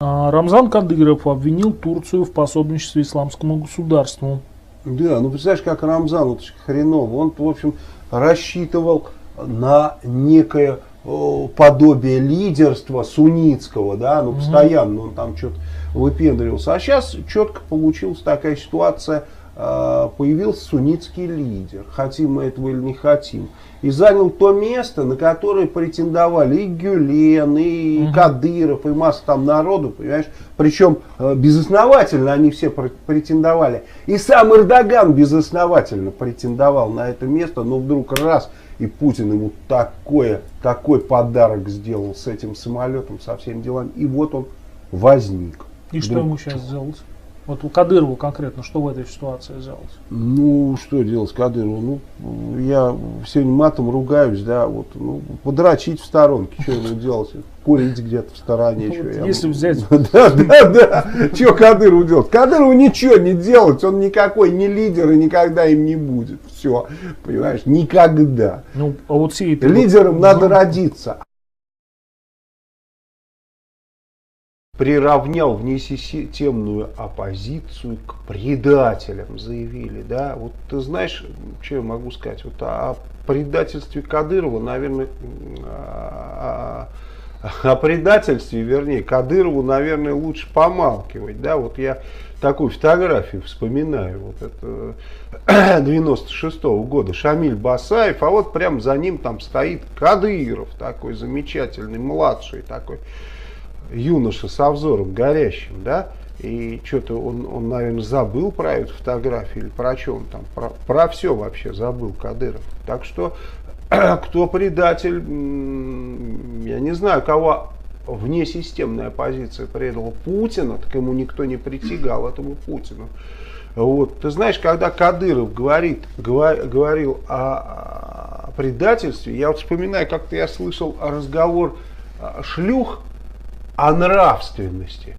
Рамзан Кадыров обвинил Турцию в пособничестве исламскому государству. Да, ну представляешь, как Рамзан, вот хреново, он, в общем, рассчитывал на некое подобие лидерства суннитского, да, ну постоянно он там что-то выпендривался. А сейчас четко получилась такая ситуация, появился суннитский лидер, хотим мы этого или не хотим. И занял то место, на которое претендовали и Гюлен, и Кадыров, и масса там народу, понимаешь. Причем безосновательно они все претендовали. И сам Эрдоган безосновательно претендовал на это место, но вдруг раз, и Путин ему такой подарок сделал с этим самолетом, со всеми делами. И вот он возник. И что ему сейчас сделать? Вот у Кадырова конкретно, что в этой ситуации сделать? Ну, что делать Кадырову? Ну, я сегодня матом ругаюсь, да, вот, ну, подрочить в сторонке, что ему делать? Курить где-то в стороне. Ну, вот если взять... Да. Что Кадырову делать? Кадырову ничего не делать, он никакой не лидер и никогда им не будет. Все, понимаешь, никогда. Ну, а вот лидером надо родиться. Приравнял внесистемную оппозицию к предателям, заявили, да. Вот ты знаешь, что я могу сказать? Вот о предательстве Кадырова, наверное, о предательстве, вернее, Кадырову, наверное, лучше помалкивать, да. Вот я такую фотографию вспоминаю, вот это 96-го года, Шамиль Басаев, а вот прям за ним там стоит Кадыров, такой замечательный, младший такой, юноша со взором горящим, да, и что-то он, наверное, забыл про эту фотографию или про что он там, про все вообще забыл Кадыров. Так что, кто предатель, я не знаю, кого внесистемная оппозиция предала Путина, так ему никто не притягал, этому Путину. Вот. Ты знаешь, когда Кадыров говорил о предательстве, я вот вспоминаю, как-то я слышал разговор шлюх о нравственности.